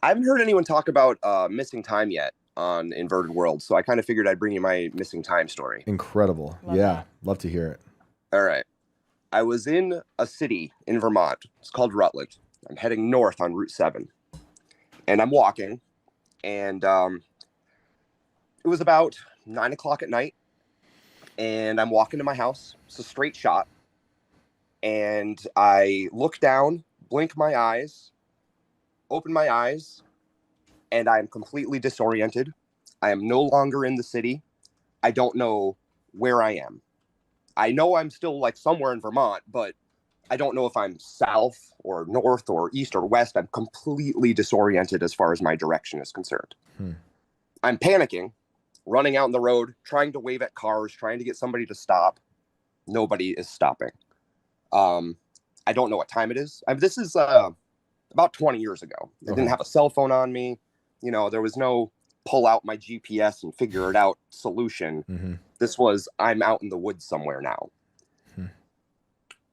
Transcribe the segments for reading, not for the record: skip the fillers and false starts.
I haven't heard anyone talk about missing time yet on Inverted World, so I kind of figured I'd bring you my missing time story. Incredible. Love Yeah. that. Love to hear it. All right. I was in a city in Vermont. It's called Rutland. I'm heading north on Route 7. And I'm walking, and it was about 9 o'clock at night, and I'm walking to my house. It's a straight shot. And I look down, blink my eyes, open my eyes, and I'm completely disoriented. I am no longer in the city. I don't know where I am. I know I'm still like somewhere in Vermont, but I don't know if I'm south or north or east or west. I'm completely disoriented as far as my direction is concerned. I'm panicking, running out in the road, trying to wave at cars, trying to get somebody to stop. Nobody is stopping. I don't know what time it is. This is about 20 years ago. I didn't have a cell phone on me. You know, there was no pull out my GPS and figure it out solution. Mm-hmm. This was, I'm out in the woods somewhere now.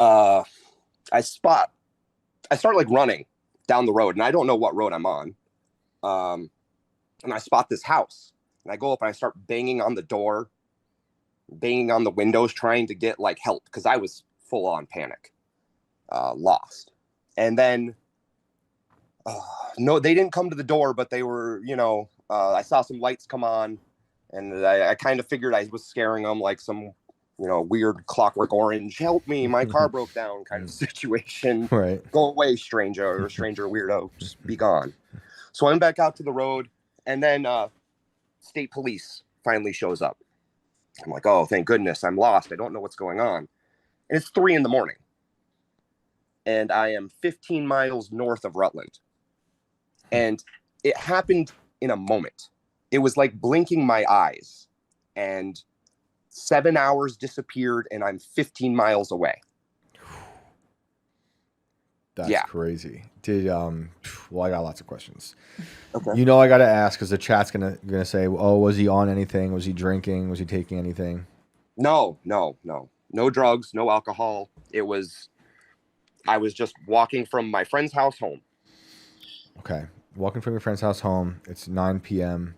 I start like running down the road, and I don't know what road I'm on. And I spot this house, and I go up and I start banging on the door, banging on the windows, trying to get like help, because I was full on panic, lost. And then no, they didn't come to the door, but they were, you know, I saw some lights come on, and I kind of figured I was scaring them, like some, you know, weird Clockwork Orange, help me, my car broke down kind of situation. Right. Go away, stranger, or stranger weirdo, just be gone. So I went back out to the road, and then state police finally shows up. I'm like, oh, thank goodness, I'm lost. I don't know what's going on. And it's 3 a.m. And I am 15 miles north of Rutland. And it happened in a moment. It was like blinking my eyes, and 7 hours disappeared, and I'm 15 miles away. That's crazy. Well, I got lots of questions. Okay. You know, I got to ask, because the chat's gonna say, oh, was he on anything? Was he drinking? Was he taking anything? No drugs, no alcohol. I was just walking from my friend's house home. Okay. Walking from your friend's house home. It's 9 p.m.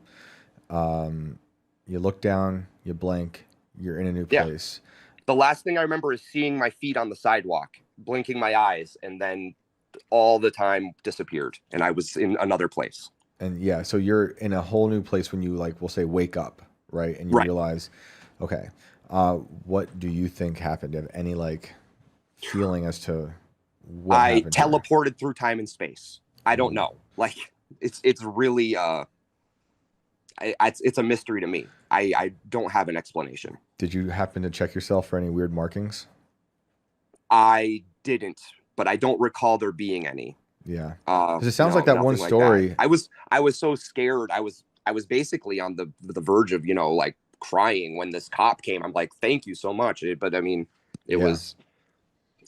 You look down, you blink, you're in a new place. The last thing I remember is seeing my feet on the sidewalk, blinking my eyes, and then all the time disappeared, and I was in another place. And yeah, so you're in a whole new place when you, like, we'll say wake up, right? And you realize, okay, what do you think happened? Do you have any, like, feeling as to what happened? I teleported through time and space. I don't know. Like, it's really it's a mystery to me. I don't have an explanation. Did you happen to check yourself for any weird markings? I didn't, but I don't recall there being any. Yeah, because it sounds like that one story. Like that. I was so scared. I was basically on the verge of, you know, like crying when this cop came. I'm like, thank you so much. But I mean, it was,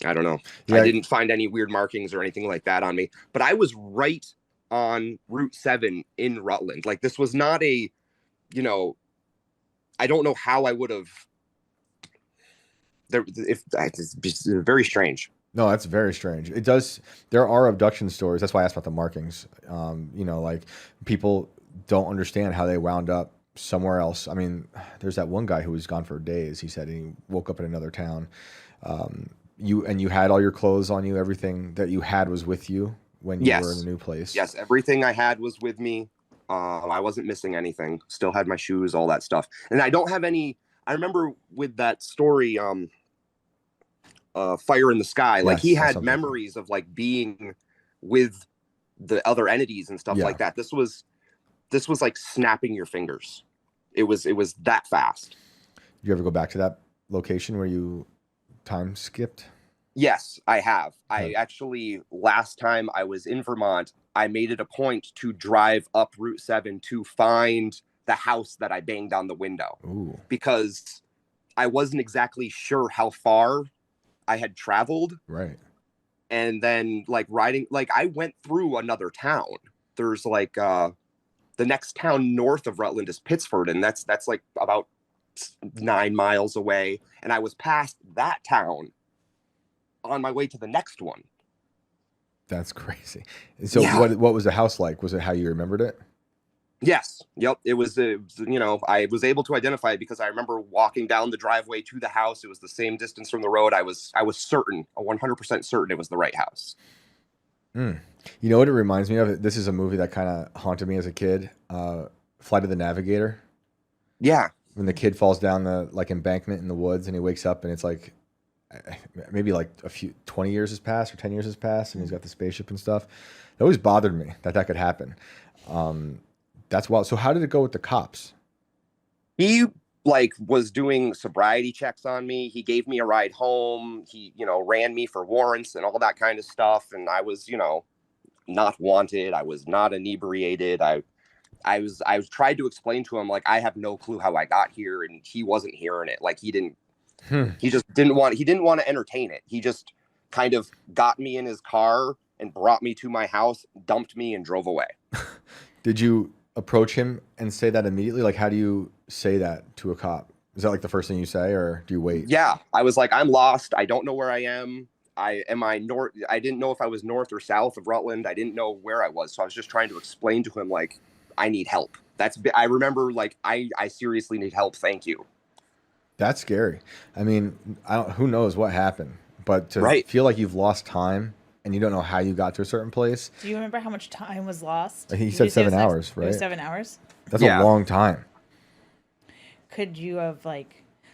I don't know. Yeah. I didn't find any weird markings or anything like that on me. But I was right on Route 7 in Rutland. Like, this was not a, you know, I don't know how I would have. It's very strange. No, that's very strange. It does. There are abduction stories. That's why I asked about the markings. You know, like, people don't understand how they wound up somewhere else. I mean, there's that one guy who was gone for days. He said he woke up in another town. You had all your clothes on you. Everything that you had was with you when you were in the new place. Yes, everything I had was with me. I wasn't missing anything. Still had my shoes, all that stuff. And I don't have any. I remember with that story, Fire in the Sky, like, he had memories of, like, being with the other entities and stuff like that. This was like snapping your fingers. It was that fast. You ever go back to that location where you time skipped? Yes, I have. I actually, last time I was in Vermont, I made it a point to drive up Route 7 to find the house that I banged on the window. Ooh. Because I wasn't exactly sure how far I had traveled. Right. And then, like, riding, like, I went through another town. There's like the next town north of Rutland is Pittsford, and that's like about 9 miles away. And I was past that town on my way to the next one. That's crazy. So Yeah. what was the house like? Was it how you remembered it? Yes. Yep. I was able to identify it because I remember walking down the driveway to the house. It was the same distance from the road. I was certain, 100% certain it was the right house. Mm. You know what it reminds me of? This is a movie that kind of haunted me as a kid. Flight of the Navigator. Yeah. When the kid falls down the like embankment in the woods and he wakes up and it's like maybe like a few 20 years has passed or 10 years has passed and he's got the spaceship and stuff. It always bothered me that that could happen. That's wild. So how did it go with the cops? He was doing sobriety checks on me. He gave me a ride home. He, ran me for warrants and all that kind of stuff. And I was, not wanted. I was not inebriated. I was tried to explain to him, like, I have no clue how I got here, and he wasn't hearing it. Like, he just didn't want to entertain it. He just kind of got me in his car and brought me to my house, dumped me, and drove away. Did you approach him and say that immediately? Like, how do you say that to a cop? Is that like the first thing you say, or do you wait? Yeah, I was like, I'm lost. I don't know where I am. I north? I didn't know if I was north or south of Rutland. I didn't know where I was, so I was just trying to explain to him, like, I need help. I remember, like, I seriously need help. Thank you. That's scary. I mean, who knows what happened, but to Right. feel like you've lost time and you don't know how you got to a certain place. Do you remember how much time was lost? He Did said you say it 7 was like- hours, It was right? 7 hours. That's Yeah. a long time. Could you have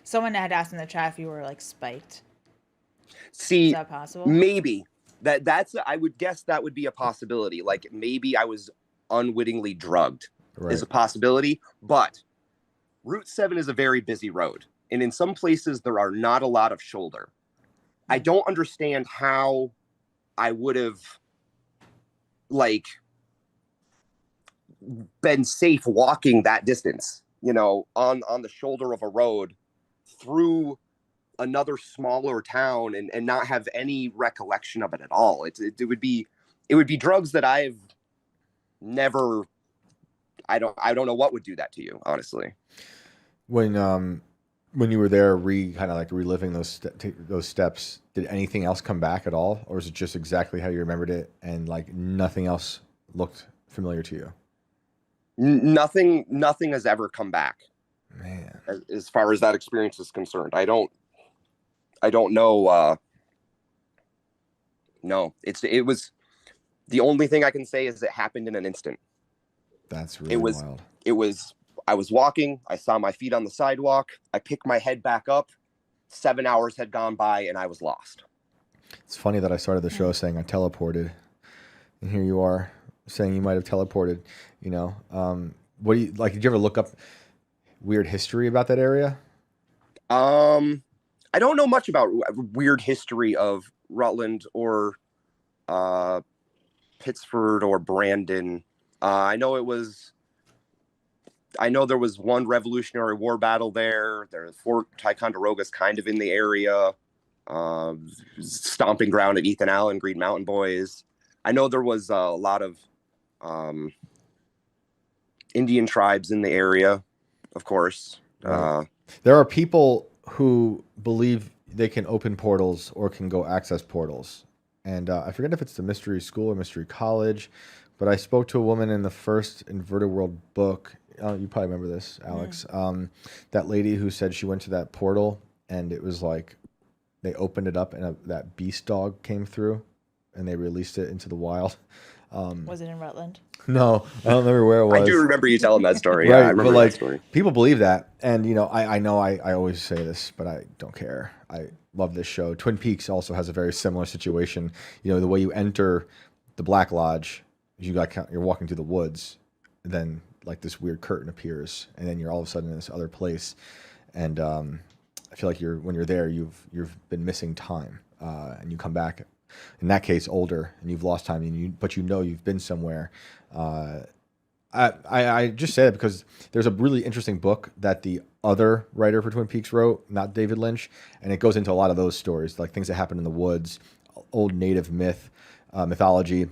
someone had asked in the chat if you were spiked? See, Is that possible? maybe that's I would guess that would be a possibility. Like, maybe I was unwittingly drugged Right. is a possibility, but Route 7 is a very busy road, and in some places there are not a lot of shoulder. I don't understand how I would have been safe walking that distance, on the shoulder of a road through another smaller town and not have any recollection of it at all. It would be drugs that I've never. I don't know what would do that to you, honestly. When you were there, kind of like reliving those steps, did anything else come back at all, or is it just exactly how you remembered it, and like nothing else looked familiar to you? Nothing has ever come back, Man, as far as that experience is concerned. I don't know. No, it was the only thing I can say is it happened in an instant. that's really wild. I was walking. I saw my feet on the sidewalk. I picked my head back up. 7 hours had gone by and I was lost. It's funny that I started the show saying I teleported, and here you are saying you might have teleported. What do you like? Did you ever look up weird history about that area? I don't know much about weird history of Rutland or Pittsford or Brandon. I know there was one Revolutionary War battle there. There's Fort Ticonderoga's kind of in the area. Stomping ground of Ethan Allen, Green Mountain Boys. I know there was a lot of Indian tribes in the area, of course. Right. There are people who believe they can open portals or can go access portals. And I forget if it's the Mystery School or Mystery College, but I spoke to a woman in the first Inverted World book. You probably remember this, Alex. That lady who said she went to that portal and it was like they opened it up and that beast dog came through and they released it into the wild. Was it in Rutland? No, I don't remember where it was. I do remember you telling that story. Right, Yeah, I remember but that story. People believe that, and I always say this, but I don't care. I love this show. Twin Peaks also has a very similar situation. The way you enter the Black Lodge, you're walking through the woods, then like this weird curtain appears, and then you're all of a sudden in this other place, and I feel like when you're there, you've been missing time, and you come back. In that case, older, and you've lost time, but you've been somewhere. I just say that because there's a really interesting book that the other writer for Twin Peaks wrote, not David Lynch, and it goes into a lot of those stories, like things that happen in the woods, old native mythology,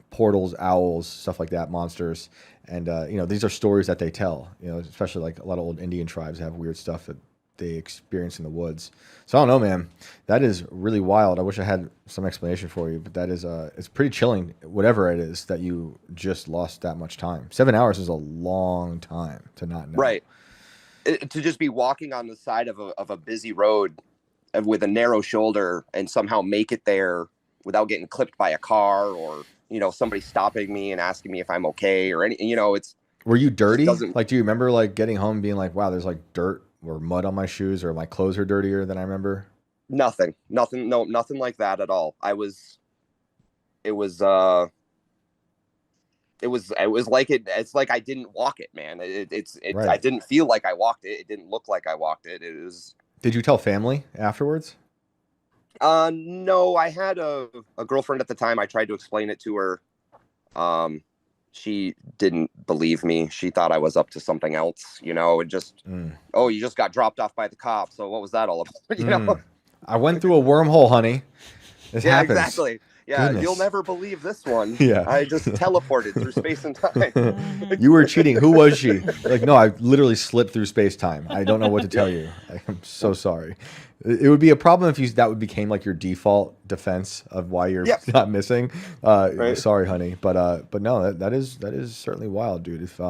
portals, owls, stuff like that, monsters, and these are stories that they tell. Especially like a lot of old Indian tribes have weird stuff that they experience in the woods. So I don't know, man. That is really wild. I wish I had some explanation for you, but that is it's pretty chilling. Whatever it is that you just lost that much time. 7 hours is a long time to not know. Right. To just be walking on the side of a busy road with a narrow shoulder and somehow make it there without getting clipped by a car or, you know, somebody stopping me and asking me if I'm okay or any, you know, it's. Were you dirty? Like, do you remember like getting home and being like, wow, there's like dirt or mud on my shoes, or my clothes are dirtier than I remember? Nothing like that at all. It's like I didn't walk it, man. Right. I didn't feel like I walked it. It didn't look like I walked it. It was. Did you tell family afterwards? No, I had a girlfriend at the time. I tried to explain it to her. She didn't believe me. She thought I was up to something else, you know, and just, oh, you just got dropped off by the cops. So what was that all about? You know, I went through a wormhole, honey. This happens. Exactly. Yeah. Goodness. You'll never believe this one. Yeah. I just teleported through space and time. You were cheating. Who was she? Like, no, I literally slipped through space time. I don't know what to tell you. I'm so sorry. It would be a problem if that became like your default defense of why you're not missing. Right. Sorry, honey, but no, that is certainly wild, dude. If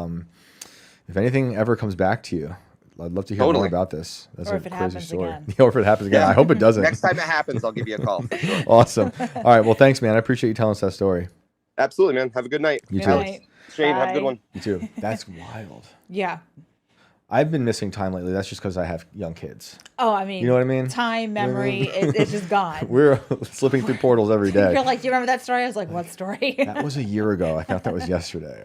anything ever comes back to you, I'd love to hear more about this. That's a crazy story. Or if it happens again, I hope it doesn't. Next time it happens, I'll give you a call. Awesome. All right, well, thanks, man. I appreciate you telling us that story. Absolutely, man. Have a good night. You Good too. night. Shane, Bye. have a good one. You too. That's wild. Yeah. I've been missing time lately. That's just because I have young kids. Oh, I mean, you know what I mean? Time, memory, it's just gone. We're slipping through portals every day. You're like, do you remember that story? I was like, what story? That was a year ago. I thought that was yesterday.